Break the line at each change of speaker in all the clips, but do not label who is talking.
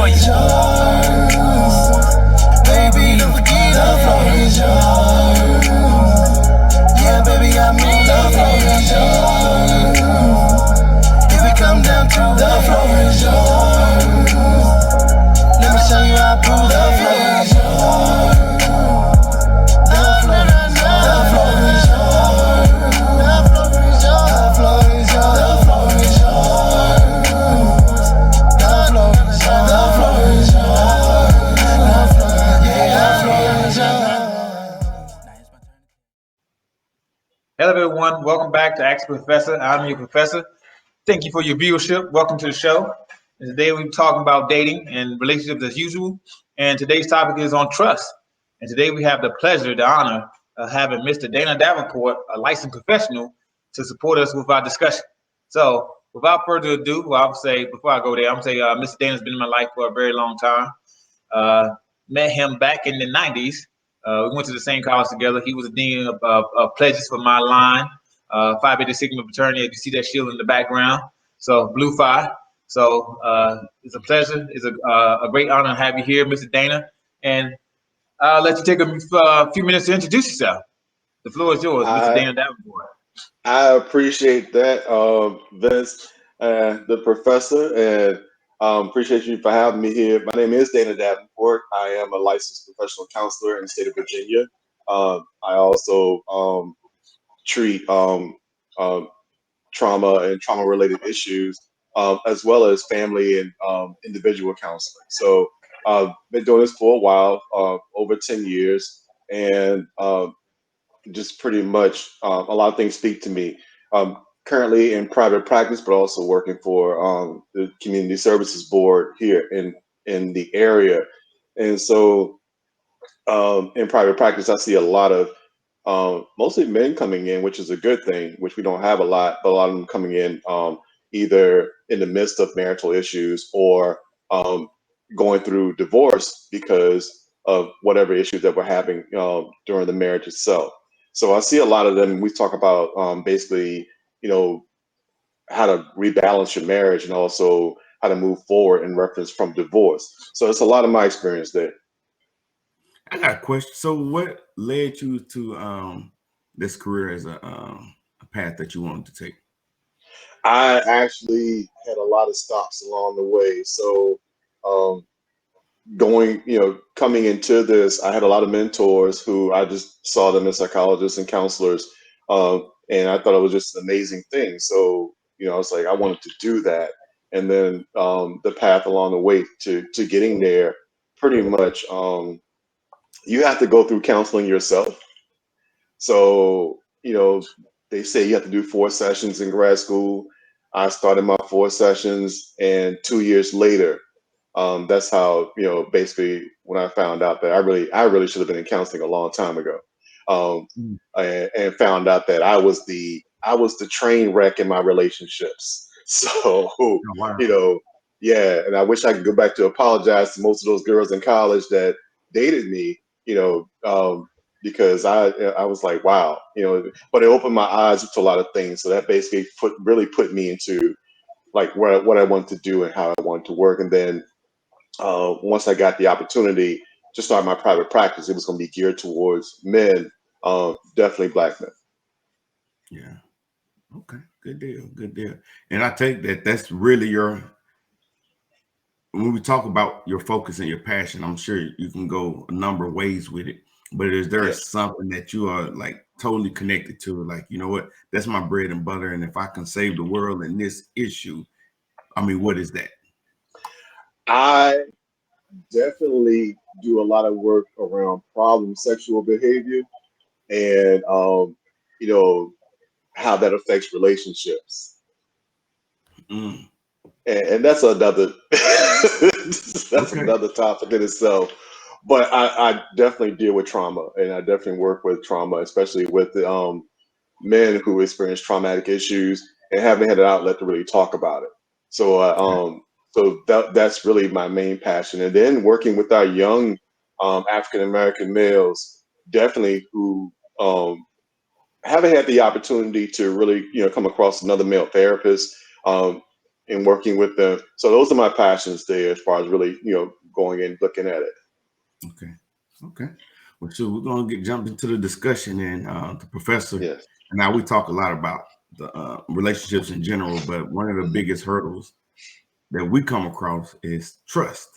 is yours. Baby, don't forget the floor is yours. Yeah, baby, I mean the floor is yours. If it come down to the floor is yours. Let me show you how I prove the floor is yours. The floor is yours. The floor is yours. The floor is yours. The floor is yours. The floor is yours. The floor is yours. The floor, yeah, the floor is yours.
Hello, everyone. Welcome back to Ask Professor. I'm your professor. Thank you for your viewership. Welcome to the show. And today we're talking about dating and relationships as usual. And today's topic is on trust. And today we have the pleasure, the honor of having Mr. Dana Davenport, a licensed professional, to support us with our discussion. So without further ado, I'll say, before I go there, I'm going to say Mr. Dana's been in my life for a very long time. Met him back in the 90s. We went to the same college together. He was a dean of pledges for my line, Phi Beta Sigma fraternity. You see that shield in the background. So Blue Phi. So it's a pleasure. It's a great honor to have you here, Mr. Dana. And I'll let you take a few minutes to introduce yourself. The floor is yours, Mr. Dana Davenport.
I appreciate that, Vince, the professor, and appreciate you for having me here. My name is Dana Davenport. I am a licensed professional counselor in the state of Virginia. I also treat trauma and trauma-related issues, as well as family and individual counseling. So I've been doing this for a while, over 10 years, and just pretty much a lot of things speak to me. Currently in private practice, but also working for the Community Services Board here in the area. And so in private practice, I see a lot of mostly men coming in, which is a good thing, which we don't have a lot, but a lot of them coming in either in the midst of marital issues or going through divorce because of whatever issues that we're having during the marriage itself. So I see a lot of them. We talk about basically, how to rebalance your marriage and also how to move forward in reference from divorce. So it's a lot of my experience there.
I got a question. So what led you to this career as a path that you wanted to take?
I actually had a lot of stops along the way. So coming into this, I had a lot of mentors who I just saw them as psychologists and counselors. And I thought it was just an amazing thing. So, I was like, I wanted to do that. And then the path along the way to getting there, pretty much, you have to go through counseling yourself. So, they say you have to do 4 sessions in grad school. I started my 4 sessions, and 2 years later, that's how, basically when I found out that I really should have been in counseling a long time ago. And found out that I was the train wreck in my relationships. So, yeah, and I wish I could go back to apologize to most of those girls in college that dated me, because I was like, wow, but it opened my eyes to a lot of things. So that basically put me into like what I want to do and how I want to work. And then once I got the opportunity to start my private practice, it was going to be geared towards men, definitely Black men.
Yeah. Okay. Good deal. Good deal. And I take that's really when we talk about your focus and your passion, I'm sure you can go a number of ways with it. But is there something that you are like totally connected to? Like, you know what? That's my bread and butter. And if I can save the world in this issue, what is that?
I definitely do a lot of work around problem sexual behavior and, how that affects relationships. And that's another another topic in itself. But I definitely deal with trauma, and I definitely work with trauma, especially with the men who experience traumatic issues and haven't had an outlet to really talk about it. So that's really my main passion. And then working with our young African American males, definitely who haven't had the opportunity to really come across another male therapist. and working with them. So those are my passions there as far as really, going and looking at it.
Okay. Okay. Well, so we're going to jump into the discussion, and the professor.
Yes.
And now we talk a lot about the relationships in general, but one of the biggest hurdles that we come across is trust.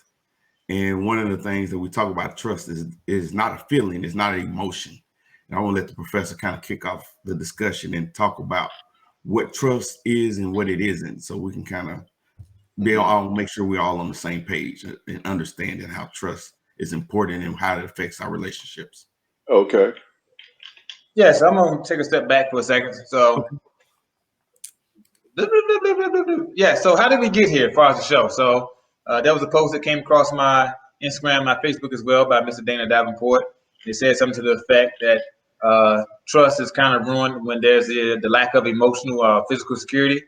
And one of the things that we talk about trust is not a feeling, it's not an emotion. And I want to let the professor kind of kick off the discussion and talk about what trust is and what it isn't, so we can kind of make sure we're all on the same page and understanding how trust is important and how it affects our relationships.
Okay.
Yes, I'm gonna take a step back for a second. So, yeah. So, how did we get here as far as the show? So, there was a post that came across my Instagram, my Facebook as well, by Mr. Dana Davenport. It said something to the effect that trust is kind of ruined when there's the lack of emotional or physical security.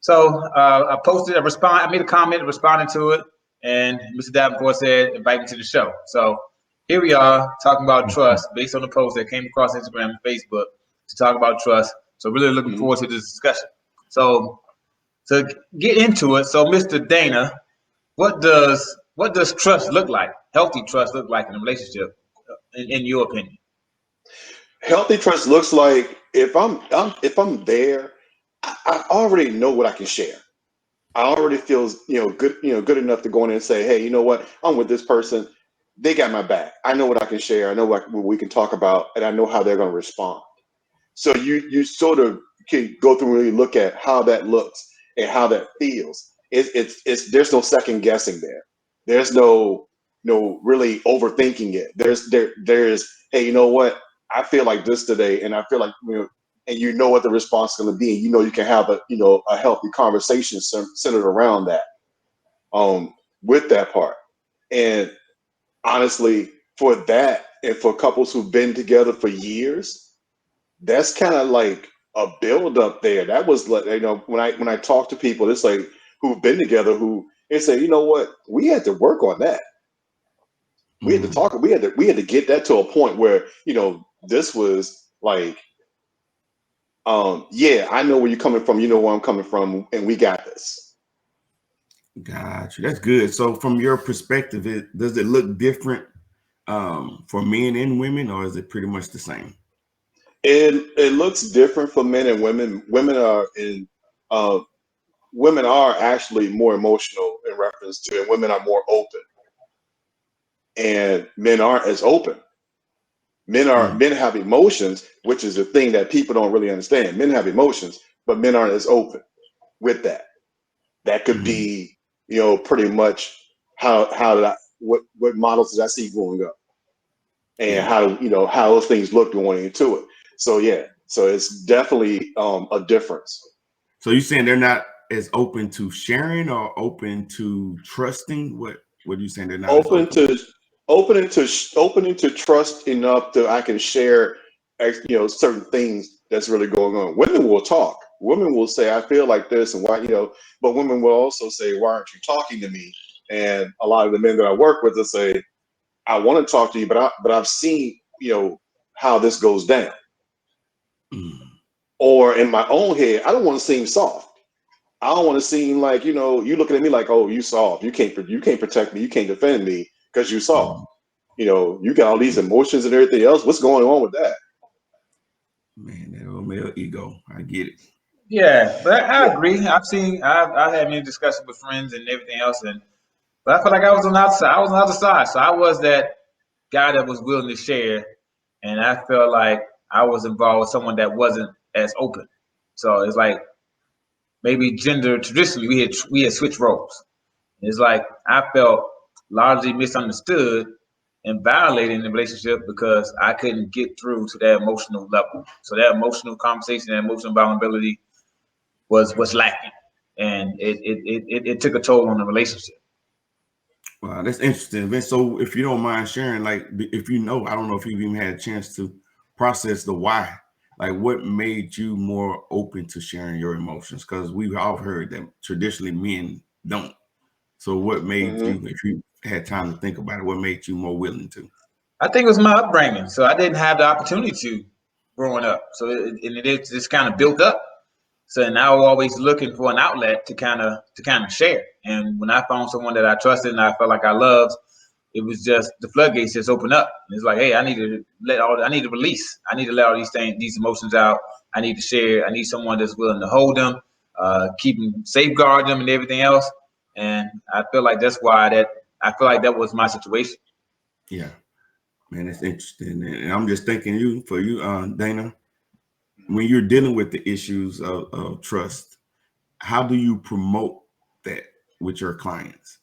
So I posted I made a comment responding to it, and Mr. Davenport said, invite me to the show. So here we are talking about trust based on the post that came across Instagram and Facebook to talk about trust. So really looking forward to this discussion. So to get into it, so Mr. Dana, what does trust look like? Healthy trust look like in a relationship, in your opinion?
Healthy trust looks like if I'm there, I already know what I can share. I already feel good enough to go in and say, hey, you know what? I'm with this person. They got my back. I know what I can share. I know what we can talk about, and I know how they're going to respond. So you sort of can go through and really look at how that looks and how that feels. It's there's no second guessing there. There's no really overthinking it. There's hey, you know what? I feel like this today, and I feel like and you know what the response is going to be. You can have a healthy conversation centered around that, with that part. And honestly, for that, and for couples who've been together for years, that's kind of like a build up there. That was like, when I talk to people, it's like who've been together, who they say, you know what, we had to work on that. We had to talk. We had to get that to a point where this was like, yeah, I know where you're coming from. You know where I'm coming from, and we got this.
Gotcha. That's good. So from your perspective, does it look different for men and women, or is it pretty much the same?
It looks different for men and women. Women are actually more emotional in reference to, and women are more open, and men aren't as open. Men have emotions, which is a thing that people don't really understand. Men have emotions, but men aren't as open with that. That could be, pretty much what models did I see growing up, and how those things look going into it. So yeah, so it's definitely a difference.
So you're saying they're not as open to sharing or open to trusting? What are you saying? They're not as
Open
open?
to opening to trust enough that I can share, certain things that's really going on. Women will talk. Women will say, I feel like this, and why, but women will also say, why aren't you talking to me? And a lot of the men that I work with will say, I want to talk to you, but I've seen, how this goes down. Or in my own head, I don't want to seem soft. I don't want to seem like, you looking at me like, oh, you soft. You can't protect me. You can't defend me because you soft. You got all these emotions and everything else. What's going on with that?
Man, that old male ego. I get it.
Yeah, but I agree. I've had many discussions with friends and everything else, but I feel like I was on the outside. I was on the other side, so I was that guy that was willing to share, and I felt like I was involved with someone that wasn't as open. So it's like maybe gender traditionally we had switched roles. It's like I felt largely misunderstood and violated in the relationship because I couldn't get through to that emotional level. So that emotional conversation, that emotional vulnerability was lacking, and it took a toll on the relationship.
Wow, that's interesting, Vince. So if you don't mind sharing, like if I don't know if you've even had a chance to process the why. Like what made you more open to sharing your emotions? Because we've all heard that traditionally men don't. So what made you, if you had time to think about it, what made you more willing to?
I think it was my upbringing. So I didn't have the opportunity to growing up. So it just kind of built up. So now we're always looking for an outlet to kind of share. And when I found someone that I trusted and I felt like I loved, it was just the floodgates just opened up. It's like, hey, I need to release. I need to let all these things, these emotions out. I need to share. I need someone that's willing to hold them, keep them, safeguard them, and everything else. And I feel like that was my situation.
Yeah, man, it's interesting. And I'm just thinking for you, Dana, when you're dealing with the issues of trust, how do you promote that with your clients?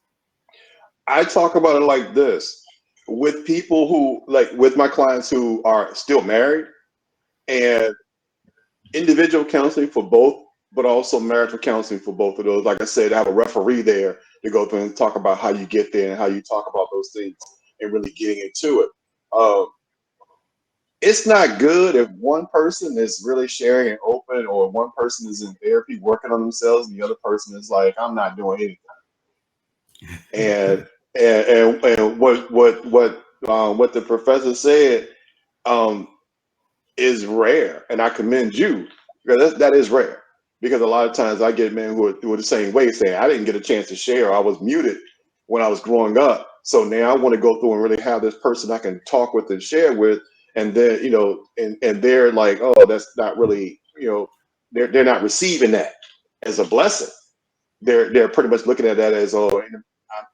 I talk about it like this with people who, like, with my clients who are still married, and individual counseling for both, but also marital counseling for both of those. Like I said, I have a referee there to go through and talk about how you get there and how you talk about those things and really getting into it. It's not good if one person is really sharing and open, or one person is in therapy working on themselves, and the other person is like, I'm not doing anything. And what the professor said is rare, and I commend you, because that is rare. Because a lot of times I get men who are the same way, saying I didn't get a chance to share, or I was muted when I was growing up. So now I want to go through and really have this person I can talk with and share with, and then and they're like, oh, that's not really, they're not receiving that as a blessing. They're pretty much looking at that as, oh,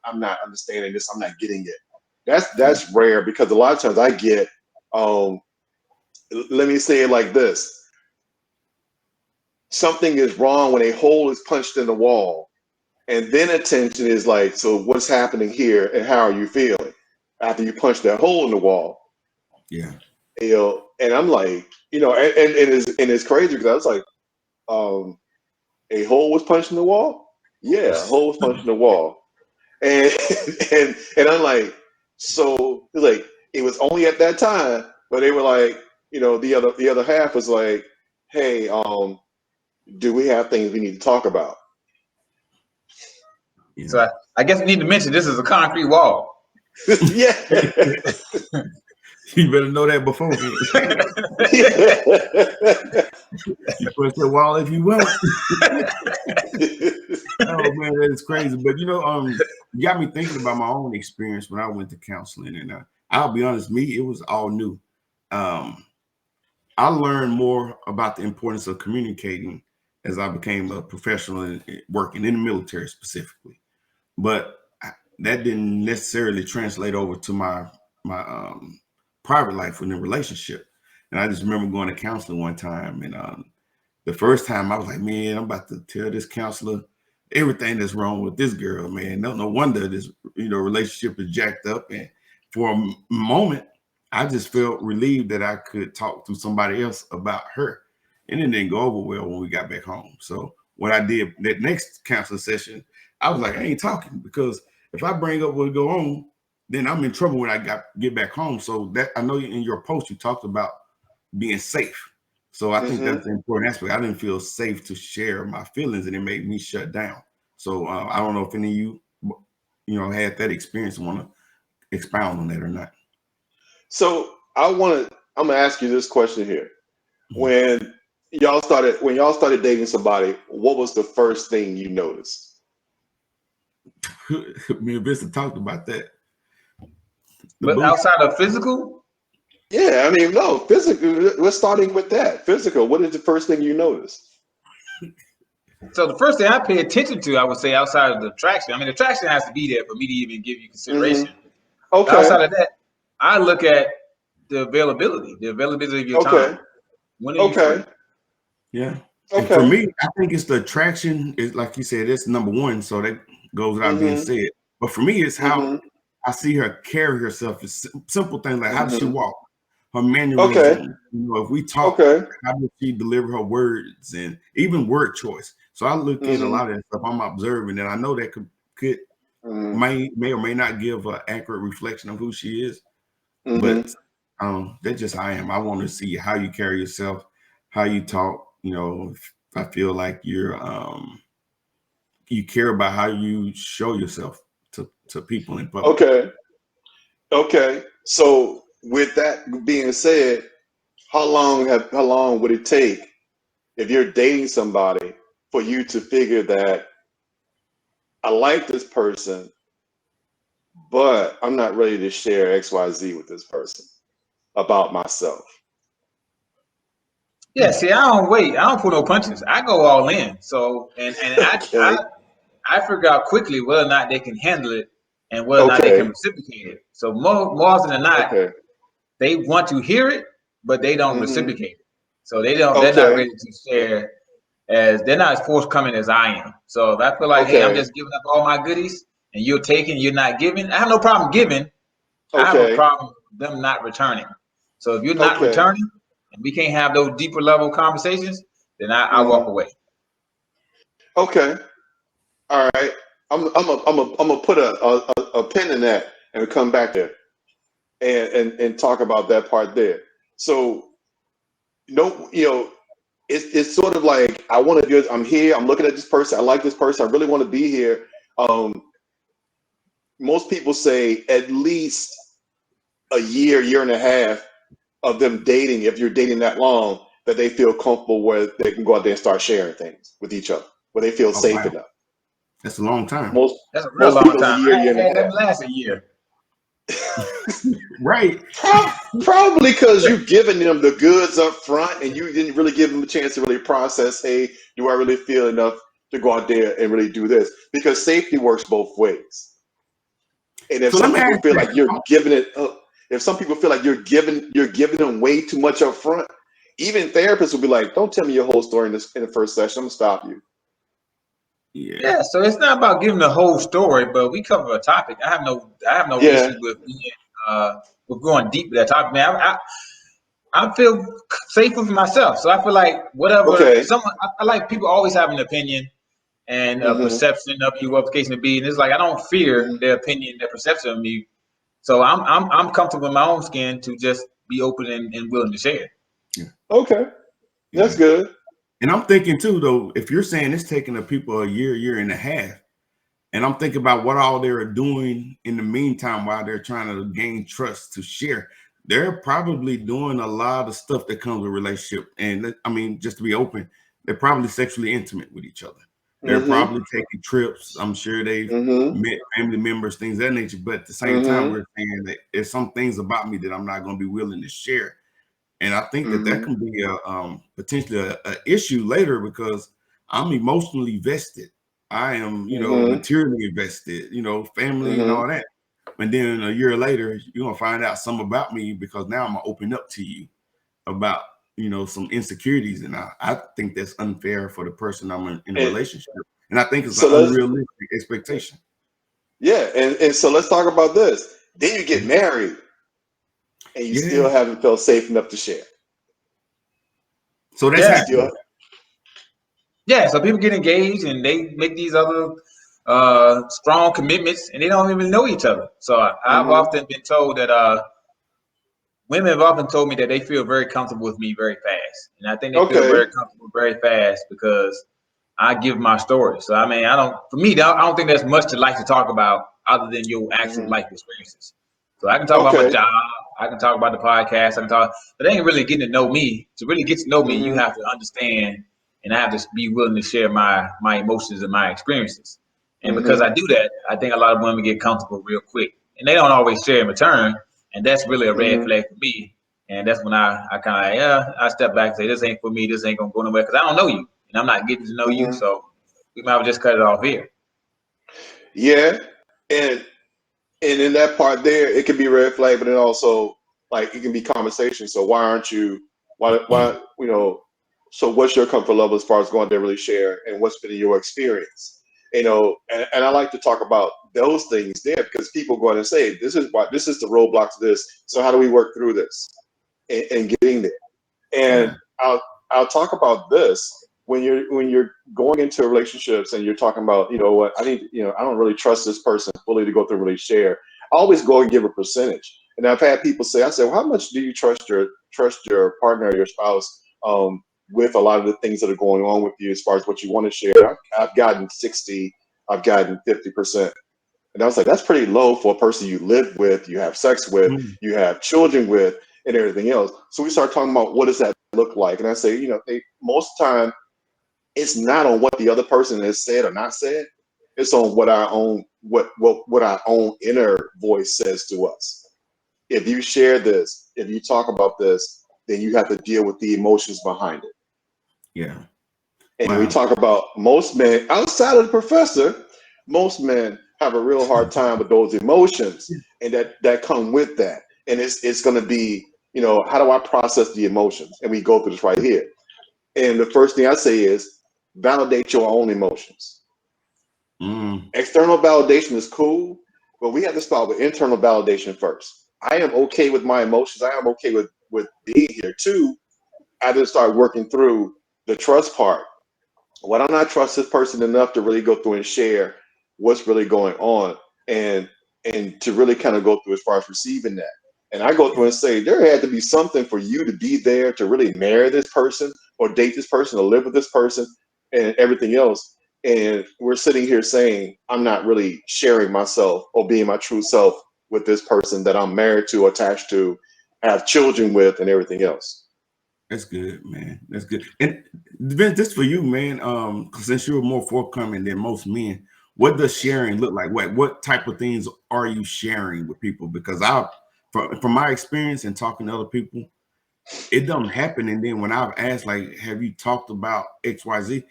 I'm not understanding this, I'm not getting it. That's rare, because a lot of times I get, let me say it like this: something is wrong when a hole is punched in the wall, and then attention is like, so what's happening here, and how are you feeling after you punch that hole in the wall?
Yeah.
And I'm like, and it's crazy, because I was like, a hole was punched in the wall. Yeah, a hole was punched in the wall. And and I'm like, so like, it was only at that time, but they were like, the other half was like, hey, do we have things we need to talk about?
Yeah.
So I guess we need to mention this is a concrete wall.
Yeah.
You better know that beforehand. You push that wall if you want. Oh man, that is crazy. But you got me thinking about my own experience when I went to counseling, and I'll be honest, it was all new. I learned more about the importance of communicating as I became a professional and working in the military specifically. But that didn't necessarily translate over to my private life within a relationship. And I just remember going to counseling one time, and the first time I was like, man, I'm about to tell this counselor everything that's wrong with this girl, man. No wonder this relationship is jacked up. And for a moment, I just felt relieved that I could talk to somebody else about her. And it didn't go over well when we got back home. So what I did that next counseling session, I was like, I ain't talking, because if I bring up what's going on, then I'm in trouble when I get back home. So that, I know in your post you talked about being safe. So I think that's an important aspect. I didn't feel safe to share my feelings, and it made me shut down. So I don't know if any of you, had that experience and want to expound on that or not.
So I'm gonna ask you this question here. When y'all started dating somebody, what was the first thing you noticed?
Me and Vincent talked about that.
But outside of physical?
Yeah, I mean, no, physical. We're starting with that. Physical. What is the first thing you noticed?
So the first thing I pay attention to, I would say, outside of the attraction. I mean, the attraction has to be there for me to even give you consideration.
Okay.
Outside of that, I look at the availability of your time. When are you free?
Yeah. And for me, I think it's the attraction. Is like you said, it's number one. So that goes without being said. But for me, it's how I see her carry herself. It's simple things like how does she walk, her mannerisms. If we talk, how does she deliver her words, and even word choice. So I look at a lot of that stuff. I'm observing, and I know that could may or may not give an accurate reflection of who she is. But that's just how I am. I want to see how you carry yourself, how you talk. If I feel like you care about how you show yourself to people in public.
Okay. So with that being said, how long would it take if you're dating somebody, for you to figure that I like this person, but I'm not ready to share XYZ with this person about myself.
Yeah, see, I don't wait. I don't pull no punches. I go all in. So, and
Okay.
I figure out quickly whether or not they can handle it and whether or not they can
Okay.
reciprocate it. So more often than not,
Okay.
they want to hear it, but they don't
Mm-hmm.
reciprocate it. So they don't. They're not
Okay.
ready to share as they're not as forthcoming as I am. So if I feel like, hey, I'm
Okay.
just giving up all my goodies and you're taking, you're not giving. I have no problem giving. I have a
Okay.
problem with them not returning. So if you're not
Okay.
returning and we can't have those deeper level conversations, then I walk
Mm-hmm.
away.
Okay. All right. I'm gonna put a pin in that and come back there and talk about that part there. So no, it's sort of like I want to do. I'm here. I'm looking at this person. I like this person. I really want to be here. Um, most people say at least a year and a half of them dating. If you're dating that long, that they feel comfortable where they can go out there and start sharing things with each other, where they feel
Oh
safe
wow,
enough.
that's a long time.
Most
That's a real
most
long
people is a
time.
year
I
and
had
a
them
half.
last a year.
Right.
Probably because you've given them the goods up front and you didn't really give them a chance to really process, hey, do I really feel enough to go out there and really do this? Because safety works both ways. And if
So let
some
me
people
ask
feel
you
like you're
that.
giving it up, if some people feel like you're giving them way too much up front, even therapists will be like, don't tell me your whole story in the first session. I'm gonna stop you.
Yeah.
Yeah, so it's not about giving the whole story, but we cover a topic. I have no
Yeah.
issue with going deep with that topic. Man, I feel safe with myself, so I feel like whatever
Okay.
someone I like people always have an opinion and a
Mm-hmm.
perception of you, what the case may be, and it's like I don't fear
Mm-hmm.
their opinion, their perception of me. So I'm comfortable in my own skin to just be open and willing to share.
Yeah.
Okay. That's
Yeah.
good.
And I'm thinking too, though, if you're saying it's taking the people a year and a half, and I'm thinking about what all they're doing in the meantime while they're trying to gain trust to share, they're probably doing a lot of stuff that comes with relationship. And I mean, just to be open, they're probably sexually intimate with each other. They're
Mm-hmm.
probably taking trips. I'm sure they've
Mm-hmm.
met family members, things of that nature. But at the same time,
Mm-hmm.
we're saying that there's some things about me that I'm not going to be willing to share. And I think that that
Mm-hmm.
can be a potentially a issue later because I'm emotionally vested. I am,
Mm-hmm.
materially invested, family and
Mm-hmm.
all that. And then a year later, you're gonna find out some about me because now I'm gonna open up to you about, some insecurities. And I think that's unfair for the person I'm in a
And
relationship. And I think it's an
so let's
unrealistic expectation.
yeah, and so let's talk about this. Then you get
Mhm.
married and you
Yeah.
still haven't felt safe enough to share.
So that's
You
Yeah,
still
happening.
yeah. So people get engaged and they make these other strong commitments, and they don't even know each other. So I've
mm-hmm.
often been told that women have often told me that they feel very comfortable with me very fast, and I think they feel
Okay.
very comfortable very fast because I give my story. So I mean, I don't. For me, I don't think there's much to like to talk about other than your actual
Mm-hmm.
life experiences. So I can talk about my
Okay.
job, I can talk about the podcast, I can talk, but they ain't really getting to know me. To really get to know me, you
Mm-hmm.
have to understand, and I have to be willing to share my emotions and my experiences. And because
Mm-hmm.
I do that, I think a lot of women get comfortable real quick, and they don't always share in return, and that's really a red
Mm-hmm.
flag for me. And that's when I kind of I step back and say this ain't for me, this ain't gonna go nowhere because I don't know you, and I'm not getting to know you,
Mm-hmm.
so we might as well just cut it off here.
Yeah. And and in that part there, it can be red flag, but then also like it can be conversation. So why aren't you why so what's your comfort level as far as going there really share and what's been your experience? And I like to talk about those things there because people go in and say, this is the roadblock to this. So how do we work through this and getting there? And
Yeah.
I'll talk about this when you're going into relationships and you're talking about, what I need, I don't really trust this person fully to go through and really share. I always go and give a percentage. And I've had people say, I said, well, how much do you trust your partner or your spouse with a lot of the things that are going on with you as far as what you want to share? I've gotten 60, I've gotten 50%. And I was like, that's pretty low for a person you live with, you have sex with,
Mhm.
you have children with, and everything else. So we start talking about what does that look like? And I say, most of the time, it's not on what the other person has said or not said. It's on what our own what our own inner voice says to us. If you share this, if you talk about this, then you have to deal with the emotions behind it.
Yeah.
And we
Wow.
talk about most men outside of the professor, most men have a real hard time with those emotions and that come with that. And it's going to be, how do I process the emotions? And we go through this right here. And the first thing I say is validate your own emotions. External validation is cool, but we have to start with internal validation first. I am okay with my emotions. I am okay with being here too. I just start working through the trust part. Why don't I trust this person enough to really go through and share what's really going on and to really kind of go through as far as receiving that. And I go through and say, there had to be something for you to be there to really marry this person or date this person or live with this person and everything else. And we're sitting here saying, I'm not really sharing myself or being my true self with this person that I'm married to, attached to, have children with, and everything else.
That's good, man. That's good. And Vince, this for you, man. 'Cause since you're more forthcoming than most men, what does sharing look like? What type of things are you sharing with people? Because from my experience and talking to other people, it doesn't happen. And then when I've asked, like, have you talked about XYZ?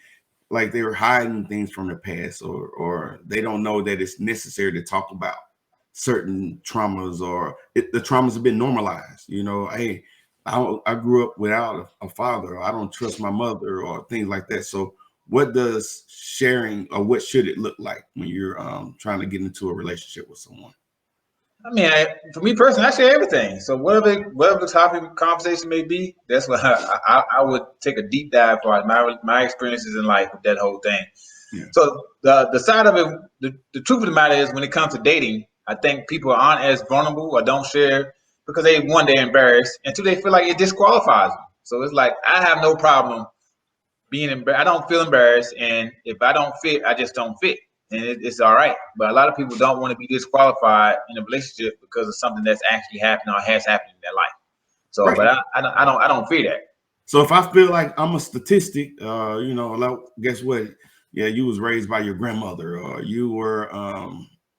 Like they were hiding things from the past, or they don't know that it's necessary to talk about certain traumas, or the traumas have been normalized. Hey, I grew up without a father, or I don't trust my mother, or things like that. So what does sharing, or what should it look like when you're trying to get into a relationship with someone?
I mean, for me personally, I share everything. So whatever the topic of conversation may be, that's what I would take a deep dive for my experiences in life with that whole thing.
Yeah.
So the side of it, the truth of the matter is, when it comes to dating, I think people aren't as vulnerable or don't share because they're embarrassed, and two, they feel like it disqualifies them. So it's like, I have no problem being embarrassed. I don't feel embarrassed, and if I don't fit, I just don't fit, and it's all right. But a lot of people don't want to be disqualified in a relationship because of something that's actually happened or has happened in their life. So,
Right.
but I don't fear that.
So if I feel like I'm a statistic, like, guess what? Yeah, you was raised by your grandmother, or you were,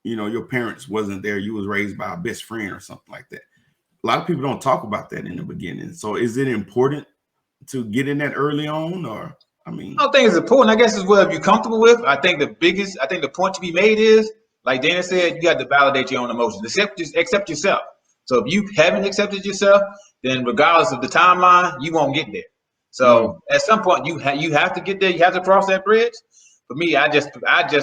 your parents wasn't there. You was raised by a best friend or something like that. A lot of people don't talk about that in the beginning. So is it important to get in that early on, or I
don't think it's important. I guess it's whatever you're comfortable with. I think the point to be made is, like Dana said, you got to validate your own emotions. Accept yourself. So if you haven't accepted yourself, then regardless of the timeline, you won't get there. So at some point, you have to get there. You have to cross that bridge. For me, I just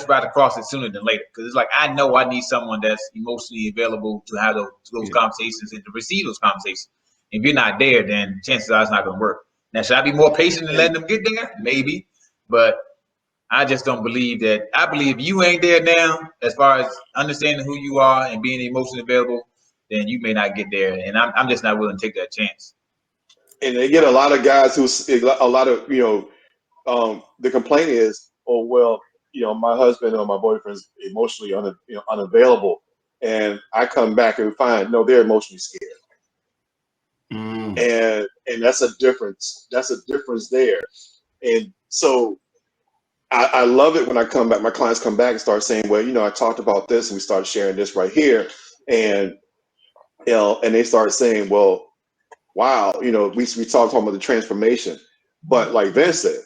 rather cross it sooner than later, because it's like, I know I need someone that's emotionally available to have those conversations and to receive those conversations. If you're not there, then chances are it's not going to work. Now, should I be more patient and letting them get there? Maybe, but I just don't believe that. I believe if you ain't there now, as far as understanding who you are and being emotionally available, then you may not get there. And I'm just not willing to take that chance.
And they get a lot of guys a lot of, the complaint is, oh, well, my husband or my boyfriend's emotionally unavailable. And I come back and find, no, they're emotionally scared. And that's a difference. That's a difference there. And so I love it when I come back, my clients come back and start saying, well, I talked about this and we started sharing this right here. And, and they start saying, well, wow, we talked about the transformation. But like Vince said,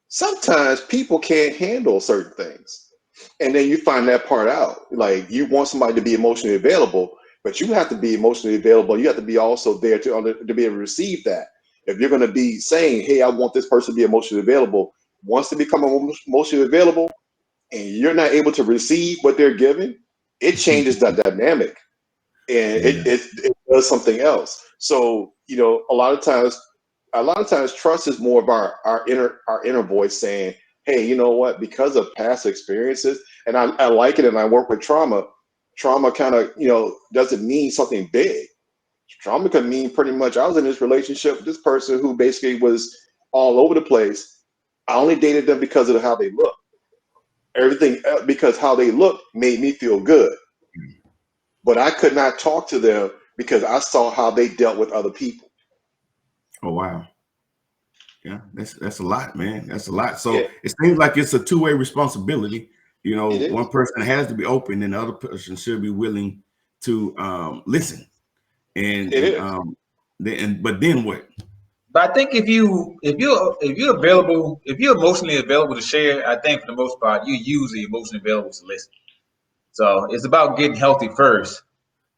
sometimes people can't handle certain things. And then you find that part out. Like, you want somebody to be emotionally available, but you have to be emotionally available. You have to be also there to be able to receive that. If you're going to be saying, hey, I want this person to be emotionally available, wants to become emotionally available, and you're not able to receive what they're giving, it changes that dynamic. And it does something else. So, a lot of times trust is more of our inner voice saying, hey, you know what, because of past experiences, and I like it, and I work with trauma kind of, doesn't mean something big. Trauma can mean pretty much, I was in this relationship with this person who basically was all over the place. I only dated them because of how they look. Everything, because how they look made me feel good. But I could not talk to them because I saw how they dealt with other people.
Oh, wow. Yeah, that's a lot, man. That's a lot.
Yeah,
So it seems like it's a two-way responsibility.
it
One
is.
person has to be open, and the other person should be willing to listen. And
It
and
is.
um, then but then what?
But I think if you're available, if you're emotionally available to share, I think for the most part you're usually emotionally available to listen. So it's about getting healthy first.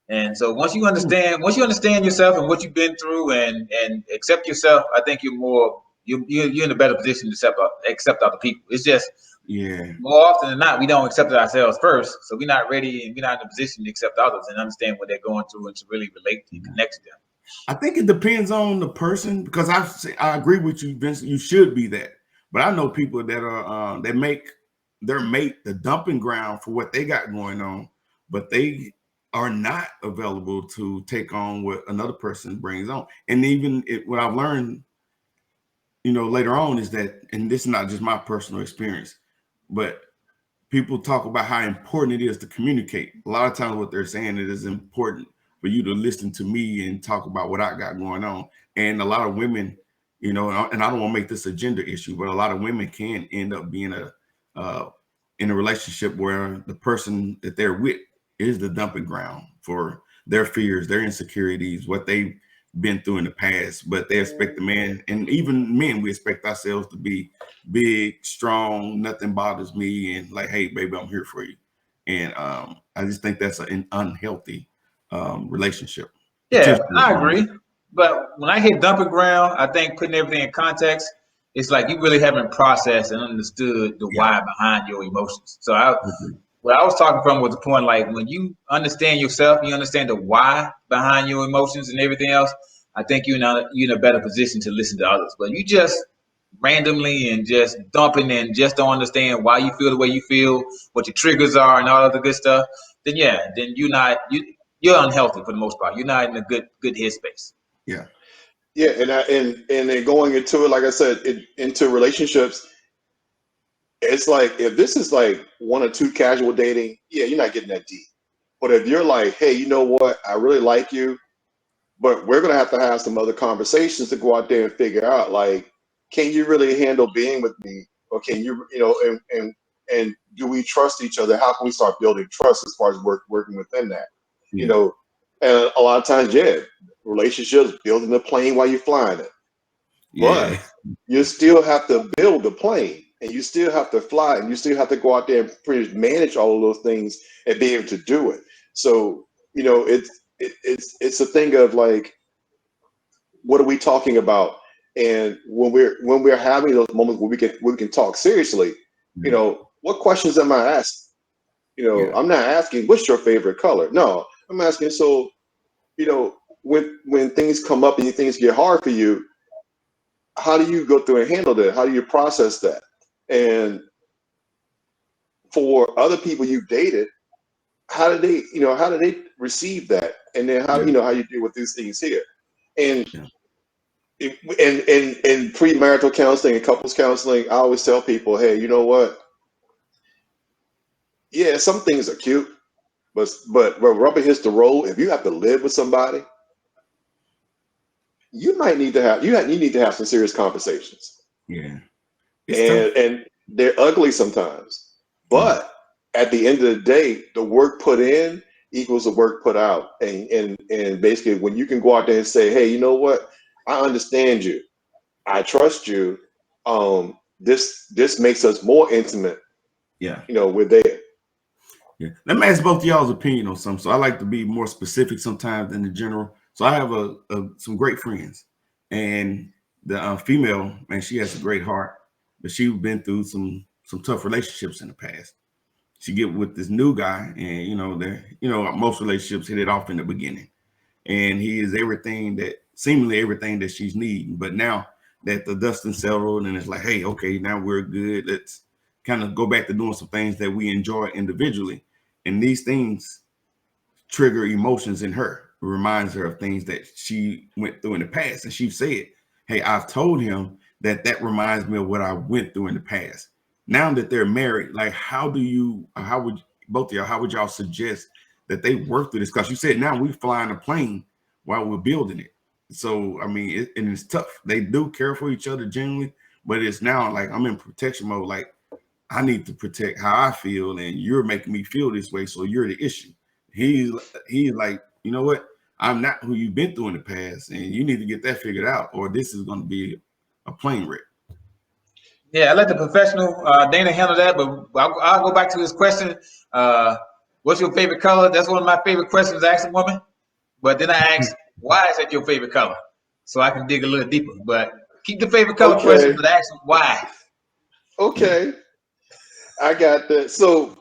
And so once you understand yourself and what you've been through and accept yourself, I think you're in a better position to accept other people. It's just
Yeah,
more often than not we don't accept ourselves first, so we're not ready and we're not in a position to accept others and understand what they're going through and to really relate and connect to them.
I think it depends on the person because I agree with you, Vince. You should be that, but I know people that are that make their mate the dumping ground for what they got going on, but they are not available to take on what another person brings on. And even what I've learned, later on is that, and this is not just my personal experience, but people talk about how important it is to communicate. A lot of times what they're saying, it is important for you to listen to me and talk about what I got going on. And a lot of women, and I don't want to make this a gender issue, but a lot of women can end up being in a relationship where the person that they're with is the dumping ground for their fears, their insecurities, what they've been through in the past. But they expect the man, and even men, we expect ourselves to be big, strong, nothing bothers me, and like, hey, baby, I'm here for you. And I just think that's an unhealthy relationship.
Yeah,
Potentially
I
unhealthy.
agree. But when I hit dumping ground, I think putting everything in context, it's like you really haven't processed and understood the
Yeah.
why behind your emotions. So
Okay.
what I was talking from was the point like when you understand yourself, you understand the why behind your emotions and everything else. I think you're in a better position to listen to others. But you just randomly and just dumping and just don't understand why you feel the way you feel, what your triggers are, and all other good stuff. Then yeah, then you're unhealthy for the most part. You're not in a good headspace.
Yeah.
Yeah, and then going into it, like I said, into relationships, it's like if this is like one or two casual dating, yeah, you're not getting that deep. But if you're like, hey, you know what, I really like you, but we're gonna have to have some other conversations to go out there and figure out, like, can you really handle being with me, or can you, and do we trust each other? How can we start building trust as far as working within that, you
Yeah.
know? And a lot of times, yeah, relationships building the plane while you're flying it.
Yeah.
But you still have to build the plane and you still have to fly and you still have to go out there and pretty much manage all of those things and be able to do it. So, it's a thing of like, what are we talking about? And when we're having those moments where we can talk seriously, what questions am I asking?
Yeah.
I'm not asking what's your favorite color. No, I'm asking, so, when things come up and things get hard for you, how do you go through and handle that? How do you process that? And for other people you dated, how do they receive that? And then
Yeah.
how you deal with these things here? And
Yeah.
in premarital counseling and couples counseling, I always tell people, hey, you know what? Yeah, some things are cute, but where rubber hits the road, if you have to live with somebody, you need to have some serious conversations.
Yeah. It's tough.
And they're ugly sometimes.
Yeah.
But at the end of the day, the work put in equals the work put out. And basically, when you can go out there and say, hey, you know what? I understand you. I trust you. This makes us more intimate.
Yeah.
We're there.
Yeah. Let me ask both of y'all's opinion on something. So I like to be more specific sometimes than the general. So I have some great friends, and the female, man, she has a great heart, but she's been through some tough relationships in the past. She get with this new guy, and most relationships hit it off in the beginning, and he is seemingly everything that she's needing. But now that the dust is settled, and it's like, hey, okay, now we're good. Let's kind of go back to doing some things that we enjoy individually. And these things trigger emotions in her. It reminds her of things that she went through in the past. And she said, hey, I've told him that reminds me of what I went through in the past. Now that they're married, like, how would both of y'all, how would y'all suggest that they work through this? Because you said now we flying a plane while we're building it. So I mean, and it's tough. They do care for each other genuinely, but it's now like I'm in protection mode. Like I need to protect how I feel, and you're making me feel this way, so you're the issue. He's like, you know what? I'm not who you've been through in the past, and you need to get that figured out, or this is going to be a plane wreck.
Yeah, I let the professional Dana handle that, but I'll go back to this question. What's your favorite color? That's one of my favorite questions to ask a woman. But then I ask, why is that your favorite color? So I can dig a little deeper. But keep the favorite color question,
Okay,
but ask them why.
okay, I got that. So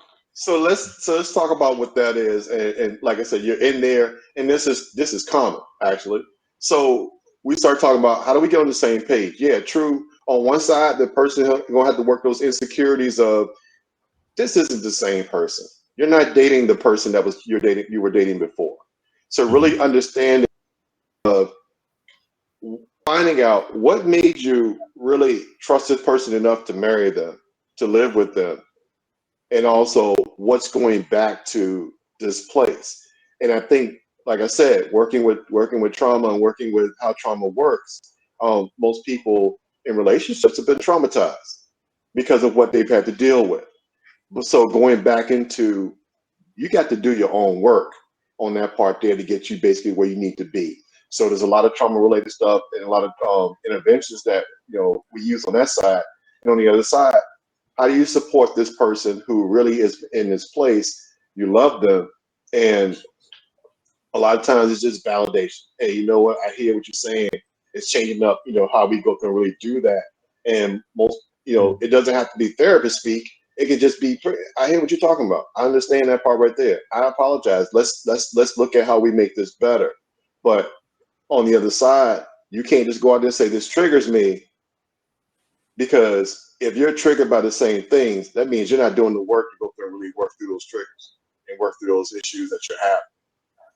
let's talk about what that is. And like I said, you're in there, and this is common actually. So we start talking about how do we get on the same page? Yeah, true. On one side, the person gonna have to work those insecurities of this isn't the same person. You're not dating the person that was you were dating before. So really understanding of finding out what made you really trust this person enough to marry them, to live with them, and also what's going back to this place. And I think, like I said, working with trauma and working with how trauma works, most people in relationships have been traumatized because of what they've had to deal with. So going back into, you got to do your own work on that part there to get you basically where you need to be. So there's a lot of trauma related stuff and a lot of interventions that we use on that side. And on the other side, how do you support this person who really is in this place? You love them, and a lot of times it's just validation. Hey, you know what? I hear what you're saying. It's changing up, how we go through and really do that. And most, it doesn't have to be therapist speak. It could just be, I hear what you're talking about. I understand that part right there. I apologize. Let's look at how we make this better. But on the other side, you can't just go out there and say this triggers me, because if you're triggered by the same things, that means you're not doing the work to go through and really work through those triggers and work through those issues that you're having.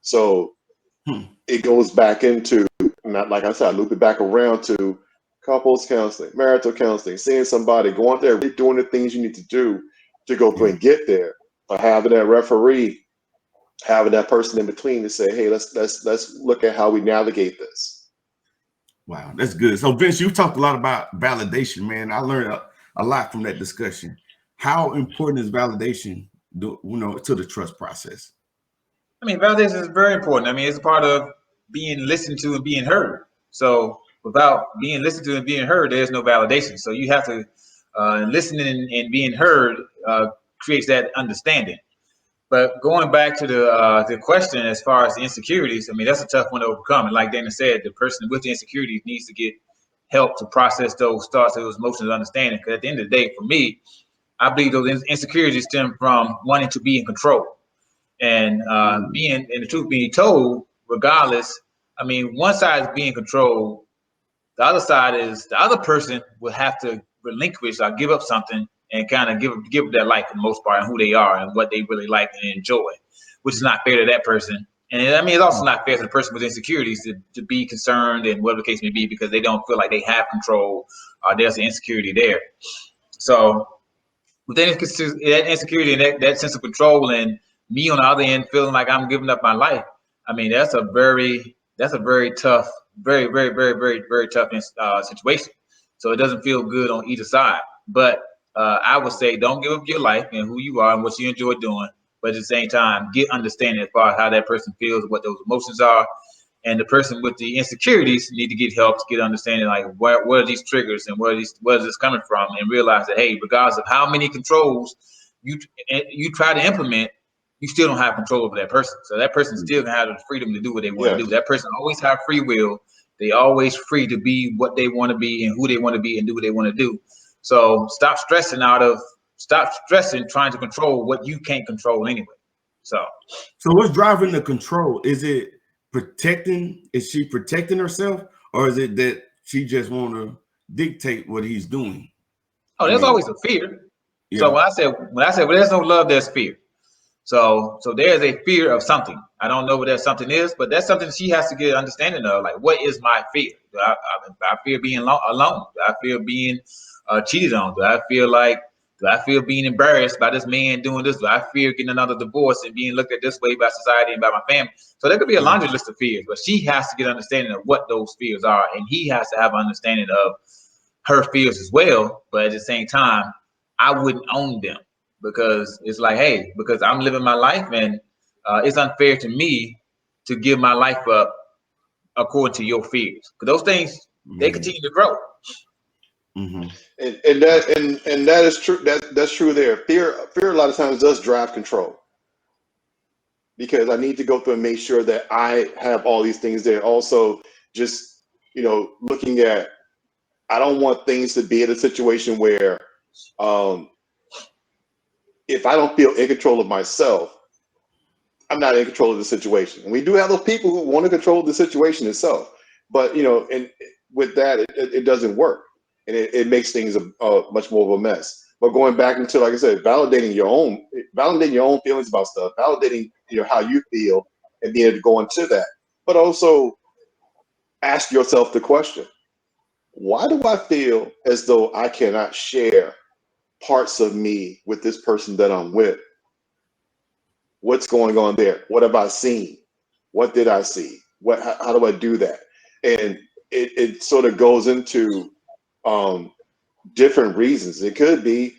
So it goes back into, not like I said, I loop it back around to couples counseling, marital counseling, seeing somebody, going there, really doing the things you need to do to go through and get there. Or having that referee, having that person in between to say, hey, let's look at how we navigate this.
Wow, that's good. So Vince, you talked a lot about validation, man. I learned a lot from that discussion. How important is validation, to the trust process?
I mean, validation is very important. I mean, it's a part of being listened to and being heard. So without being listened to and being heard, there's no validation. So you have to listening and being heard creates that understanding. But going back to the question as far as the insecurities, I mean, that's a tough one to overcome. And like Dana said, the person with the insecurities needs to get help to process those thoughts, those emotions, understanding. Because at the end of the day, for me, I believe those insecurities stem from wanting to be in control. And being, and the truth being told, regardless, I mean, one side is being controlled. The other side is the other person will have to relinquish or give up something and kind of give their life for the most part and who they are and what they really like and enjoy, which is not fair to that person. And I mean, it's also not fair to the person with insecurities to be concerned and whatever the case may be, because they don't feel like they have control or there's an insecurity there. So within that insecurity and that sense of control, and me on the other end feeling like I'm giving up my life, I mean, that's a very tough, very tough situation. So it doesn't feel good on either side. But I would say don't give up your life and who you are and what you enjoy doing. But at the same time, get understanding as far as how that person feels, what those emotions are. And the person with the insecurities need to get help to get understanding, like what are these triggers and where is this coming from, and realize that, hey, regardless of how many controls you try to implement, you still don't have control over that person. So that person still can have the freedom to do what they want to do. That person always have free will. They always free to be what they want to be and who they want to be and do what they want to do. So stop stressing trying to control what you can't control anyway. So
what's driving the control? Is it protecting? Is she protecting herself, or is it that she just want to dictate what he's doing?
Oh, there's always a fear.
Yeah.
So when I say well, there's no love, there's fear. So there's a fear of something. I don't know what that something is, but that's something she has to get understanding of. Like, what is my fear? Do I fear being alone? Do I fear being cheated on? Do I feel like Do I feel being embarrassed by this man doing this? Do I fear getting another divorce and being looked at this way by society and by my family? So there could be a laundry list of fears, but she has to get understanding of what those fears are, and he has to have understanding of her fears as well. But at the same time, I wouldn't own them, because it's like, hey, because I'm living my life, and it's unfair to me to give my life up according to your fears. Because those things, they continue to grow.
Mm-hmm.
And that is true. That's true there. Fear a lot of times does drive control, because I need to go through and make sure that I have all these things there. Also, just looking at, I don't want things to be in a situation where, if I don't feel in control of myself, I'm not in control of the situation. And we do have those people who want to control the situation itself, but and with that, it doesn't work, and it makes things much more of a mess. But going back into, like I said, validating your own feelings about stuff, validating how you feel, and being able to go into that, but also ask yourself the question: why do I feel as though I cannot share parts of me with this person that I'm with? What's going on there? What have I seen? What did I see? How do I do that? And it sort of goes into different reasons. It could be,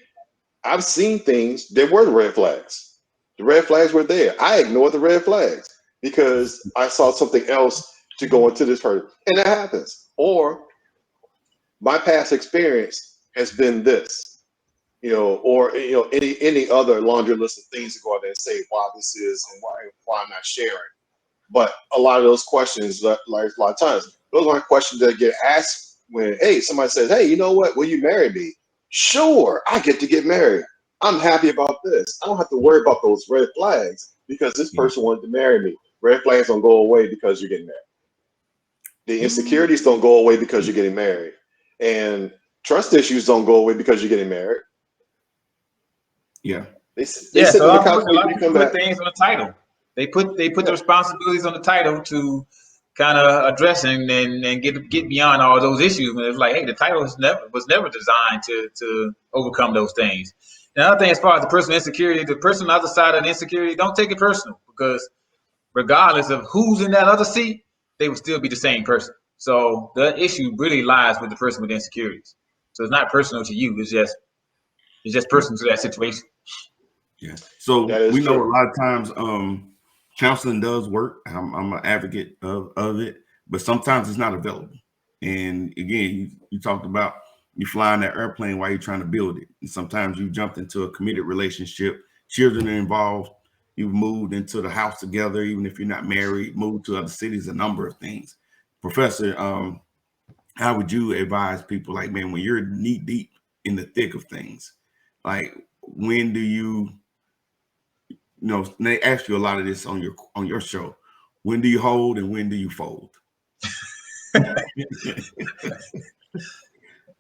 I've seen things, there were red flags. The red flags were there. I ignored the red flags because I saw something else to go into this person. And that happens. Or my past experience has been this. Or any other laundry list of things to go out there and say why this is and why I'm not sharing. But a lot of those questions, like a lot of times, those aren't questions that get asked when, hey, somebody says, hey, you know what? Will you marry me? Sure, I get to get married. I'm happy about this. I don't have to worry about those red flags because this person wanted to marry me. Red flags don't go away because you're getting married. The insecurities don't go away because you're getting married. And trust issues don't go away because you're getting married.
Yeah.
They
Yeah,
sit
so
on
a
the couch
lot
and
of
they
people
come
put
back.
things on the title. They put the responsibilities on the title to kind of address and get beyond all those issues. And it's like, hey, the title was never designed to overcome those things. Another thing, as far as the personal insecurity, the person on the other side of the insecurity, don't take it personal, because regardless of who's in that other seat, they will still be the same person. So the issue really lies with the person with insecurities. So it's not personal to you. It's just personal to that situation.
Yeah. So
That is
we know a
true.
lot of times counseling does work. I'm an advocate of it, but sometimes it's not available. And again, you talked about you flying that airplane while you're trying to build it. And sometimes you jumped into a committed relationship, children are involved, you've moved into the house together, even if you're not married, moved to other cities, a number of things. Professor, how would you advise people, like, man, when you're knee deep in the thick of things, like when do you they ask you a lot of this on your show. When do you hold and when do you fold?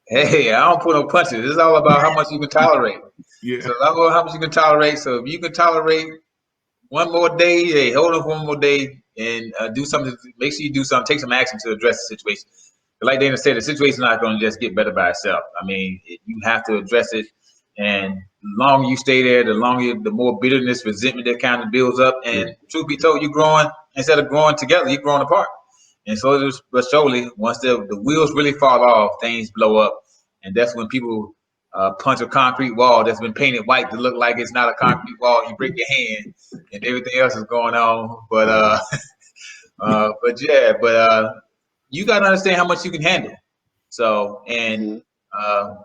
Hey, I don't put no punches. It's all about how much you can tolerate.
Yeah.
So it's all about how much you can tolerate. So if you can tolerate one more day, hey, hold on for one more day and do something. Make sure you do something. Take some action to address the situation. But like Dana said, the situation's not going to just get better by itself. I mean, you have to address it. And the longer you stay there, the more bitterness, resentment that kind of builds up.
Yeah.
And truth be told, you're growing, instead of growing together, you're growing apart. And slowly but surely, once the wheels really fall off, things blow up. And that's when people punch a concrete wall that's been painted white to look like it's not a concrete wall. You break your hand, and everything else is going on. But you got to understand how much you can handle. So, and
Mm-hmm.
uh,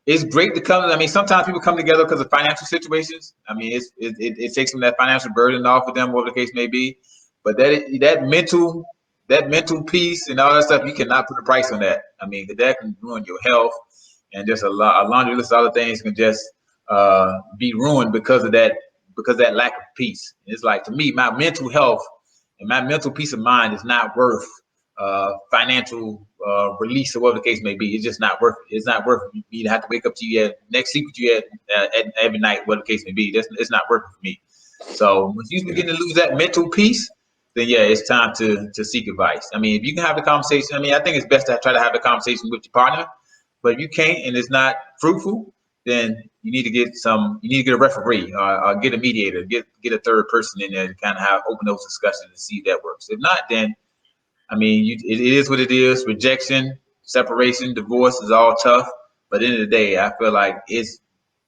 it's great to come. I mean, sometimes people come together because of financial situations. I mean, it takes some of that financial burden off of them, whatever the case may be. But that mental peace and all that stuff, you cannot put a price on that. I mean, that can ruin your health, and just a laundry list of other things can just be ruined because of that lack of peace. It's like, to me, my mental health and my mental peace of mind is not worth financial release or whatever the case may be. It's just not worth it. It's not worth it. You have to wake up to you next sleep with you at every night, whatever the case may be. It's not working for me. So when you begin to lose that mental peace, then yeah, it's time to seek advice. I mean, if you can have the conversation, I mean, I think it's best to try to have the conversation with your partner. But if you can't and it's not fruitful, then you need to get a referee, or get a mediator, get a third person in there to kind of open those discussions and see if that works. If not, then I mean, it is what it is. Rejection, separation, divorce is all tough. But at the end of the day, I feel like it's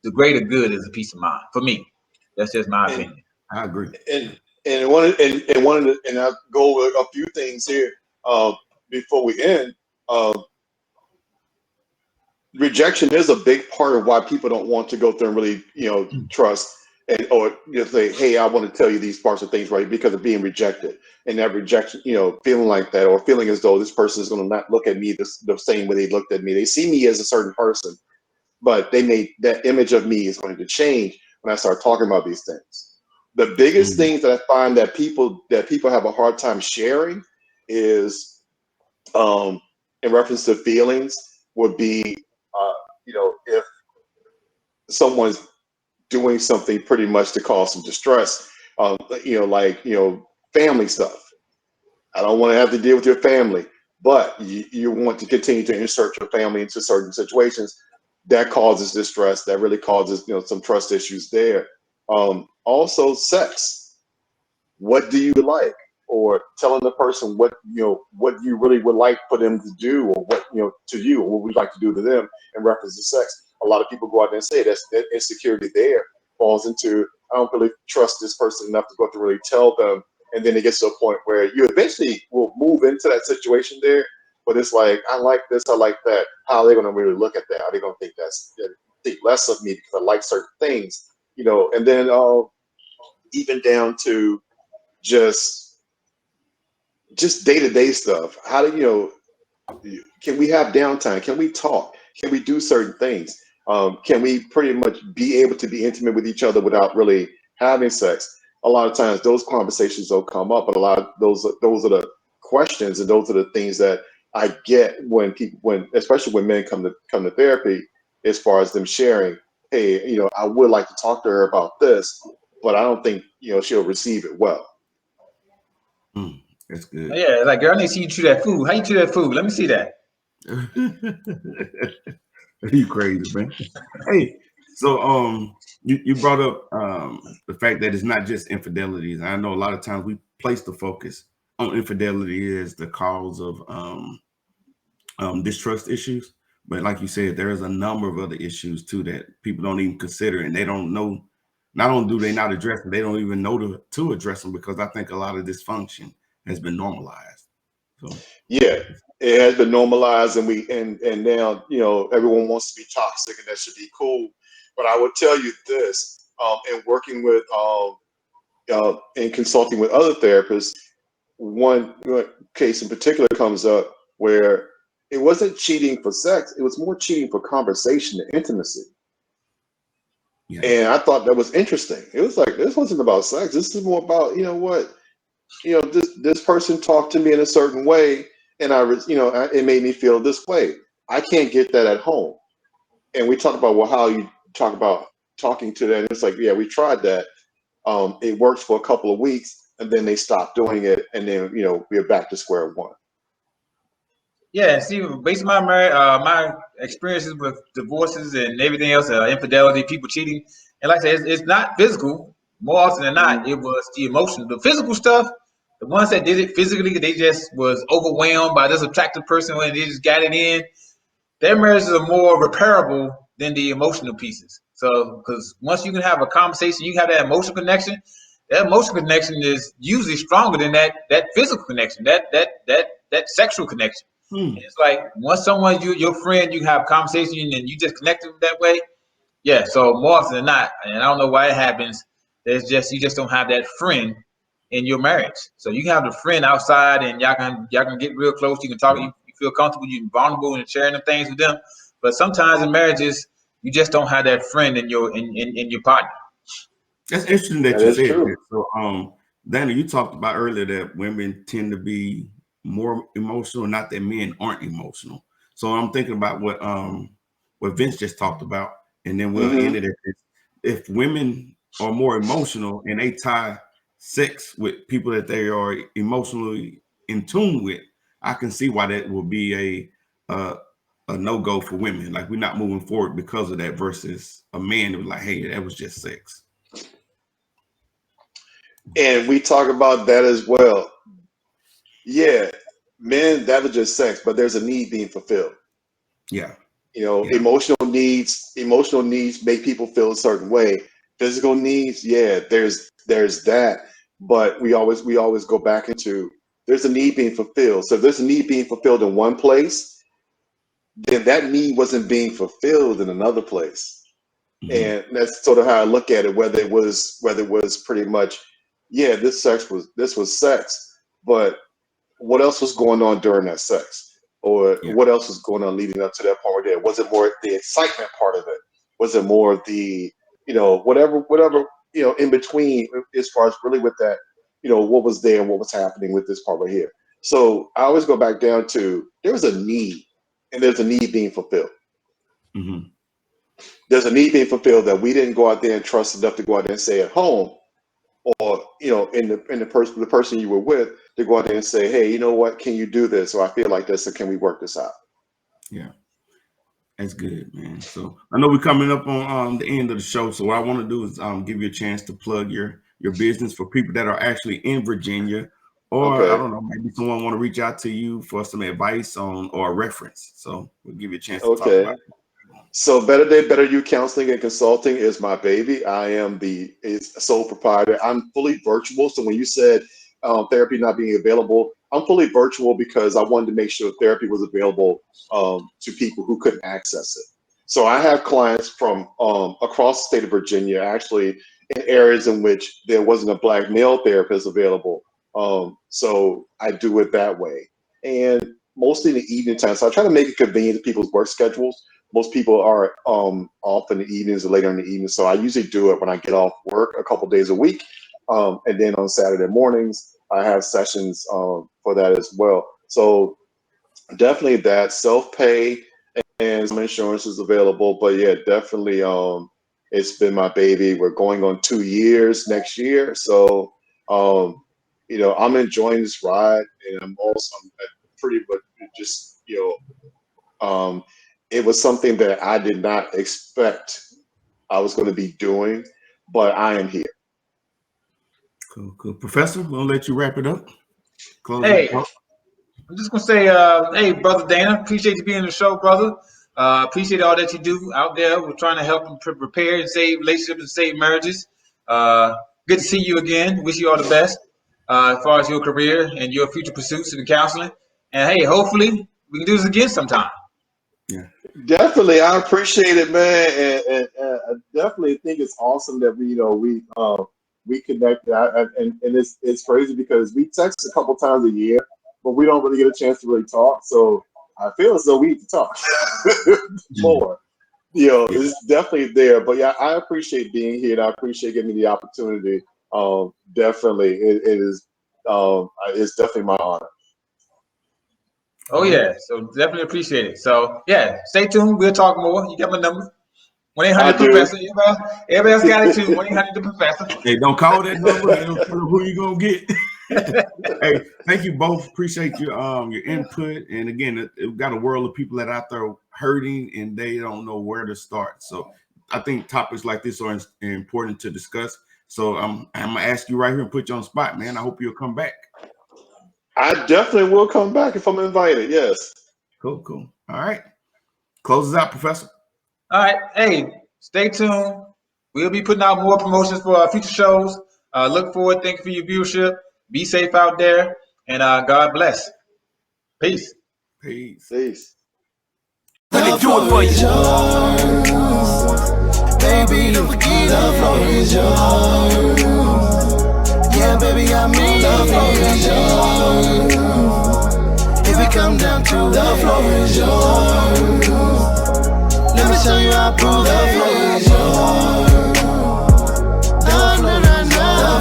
the greater good is a peace of mind for me. That's just my
And
opinion.
I agree.
and I'll go with a few things here before we end. Rejection is a big part of why people don't want to go through and really, trust or say, hey, I want to tell you these parts of things, right? Because of being rejected, and that rejection, feeling like that, or feeling as though this person is going to not look at me the same way they looked at me. They see me as a certain person, but that image of me is going to change when I start talking about these things. The biggest things that I find that people have a hard time sharing is, in reference to feelings, would be, if someone's doing something pretty much to cause some distress, family stuff. I don't want to have to deal with your family, but you want to continue to insert your family into certain situations. That causes distress. That really causes, some trust issues there. Also, sex. What do you like? Or telling the person what you really would like for them to do, or what to you, or what we'd like to do to them in reference to sex. A lot of people go out there and say that insecurity there falls into, I don't really trust this person enough to go to really tell them, and then it gets to a point where you eventually will move into that situation there. But it's like, I like this, I like that. How are they going to really look at that? Are they going to think less of me because I like certain things, And then even down to just day-to-day stuff. How do can we have downtime? Can we talk? Can we do certain things? Can we pretty much be able to be intimate with each other without really having sex? A lot of times those conversations don't come up, but a lot of those are the questions, and those are the things that I get especially when men come to therapy, as far as them sharing, hey, I would like to talk to her about this, but I don't think she'll receive it well.
That's good.
Yeah, it's like, girl, I need to see you chew that food. How you chew that food? Let me see that.
You crazy, man. Hey, so you brought up the fact that it's not just infidelities. I know a lot of times we place the focus on infidelity as the cause of distrust issues, but like you said, there is a number of other issues too that people don't even consider, and they don't know. Not only do they not address them, they don't even know to address them, because I think a lot of dysfunction has been normalized. So
Yeah, it has been normalized, and now everyone wants to be toxic, and that should be cool. But I would tell you this: in working with and consulting with other therapists, one case in particular comes up where it wasn't cheating for sex; it was more cheating for conversation and intimacy.
yeah.
And I thought that was interesting. It was like, this wasn't about sex. This is more about, this person talked to me in a certain way, and it made me feel this way. I can't get that at home. And we talk about, well, how you talk about talking to them. And it's like, yeah, we tried that. It worked for a couple of weeks, and then they stopped doing it, and then we're back to square one.
Yeah, see, based on my experiences with divorces and everything else, infidelity, people cheating, and like I said, it's not physical. More often than not, it was the emotional. The physical stuff, the ones that did it physically, they just was overwhelmed by this attractive person when they just got it in. Their marriages are more repairable than the emotional pieces. So, because once you can have a conversation, you have that emotional connection. That emotional connection is usually stronger than that physical connection, that sexual connection. And it's like, once someone your friend, you have conversation and you just connect with them that way. Yeah. So more often than not, and I don't know why it happens, you just don't have that friend in your marriage. So you can have the friend outside, and y'all can get real close. You can talk. You feel comfortable. You're vulnerable and sharing the things with them. But sometimes in marriages, you just don't have that friend in your partner.
That's interesting that
That
you
is
said
true.
that. So, Danny, you talked about earlier that women tend to be more emotional, not that men aren't emotional. So I'm thinking about what Vince just talked about, and then we'll end it at this. If women are more emotional and they tie sex with people that they are emotionally in tune with, I can see why that will be a no-go for women. Like we're not moving forward because of that versus a man that was like, hey, that was just sex.
And we talk about that as well. Yeah, men, that was just sex, but there's a need being fulfilled.
Yeah.
You know,
Yeah.
emotional needs make people feel a certain way. Physical needs, yeah, there's that. But we always go back into there's a need being fulfilled. So if there's a need being fulfilled in one place, then that need wasn't being fulfilled in another place.
Mm-hmm.
And that's sort of how I look at it, whether it was pretty much, yeah, this was sex, but what else was going on during that sex? Or
Yeah.
what else was going on leading up to that point there? Was it more the excitement part of it? Was it more of the, whatever, in between as far as really with that, what was there and what was happening with this part right here? So I always go back down to there was a need and there's a need being fulfilled.
Mm-hmm.
There's a need being fulfilled that we didn't go out there and trust enough to go out there and say at home, or in the person you were with, to go out there and say, hey, you know what, can you do this? Or I feel like this, or can we work this out?
Yeah, that's good, man. So I know we're coming up on the end of the show. So what I want to do is give you a chance to plug your business for people that are actually in Virginia, or
Okay.
I don't know, maybe someone want to reach out to you for some advice on or a reference. So we'll give you a chance to talk about it.
So Better Day, Better You Counseling and Consulting is my baby. I am the sole proprietor. I'm fully virtual. So when you said therapy not being available, I'm fully virtual because I wanted to make sure therapy was available to people who couldn't access it. So I have clients from across the state of Virginia, actually in areas in which there wasn't a Black male therapist available. So I do it that way. And mostly in the evening time. So I try to make it convenient to people's work schedules. Most people are off in the evenings or later in the evening. So I usually do it when I get off work a couple days a week. And then on Saturday mornings, I have sessions for that as well. So definitely that self-pay and some insurance is available. But yeah, definitely it's been my baby. We're going on 2 years next year. So, I'm enjoying this ride, and I'm pretty much just, it was something that I did not expect I was going to be doing, but I am here.
Cool. Professor, we'll let you wrap it up.
Hey, I'm just gonna say, hey, brother Dana, appreciate you being on the show, brother. Appreciate all that you do out there. We're trying to help and prepare and save relationships and save marriages. Good to see you again. Wish you all the best as far as your career and your future pursuits in counseling. And hey, hopefully we can do this again sometime.
Yeah,
definitely. I appreciate it, man, and I definitely think it's awesome that we connected. And it's crazy because we text a couple times a year, but we don't really get a chance to really talk. So I feel as though we need to talk more. It's definitely there. But yeah, I appreciate being here, and I appreciate giving me the opportunity. Definitely, it is. It's definitely my honor.
Oh yeah, so definitely appreciate it. So yeah, stay tuned. We'll talk more. You got my number. 1-800-Professor. Everybody else got it too. 1-800-Professor.
Hey, don't call that number. They don't know who you gonna get. Hey, thank you both. Appreciate your input. And again, it got a world of people that out there hurting and they don't know where to start. So I think topics like this are important to discuss. So I'm gonna ask you right here and put you on the spot, man. I hope you'll come back.
I definitely will come back if I'm invited. Yes.
Cool. All right. Close us out, Professor.
All right. Hey, stay tuned. We'll be putting out more promotions for our future shows. Look forward. Thank you for your viewership. Be safe out there. And God bless. Peace.
Let me do it
for you.
Baby, the floor is yours. Yeah, baby, I mean the floor is yours. If it come down to the floor is yours, let me show you how prove the floor is yours. The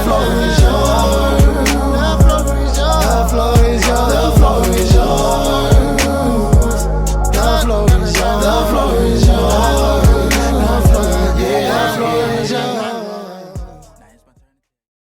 floor is yours.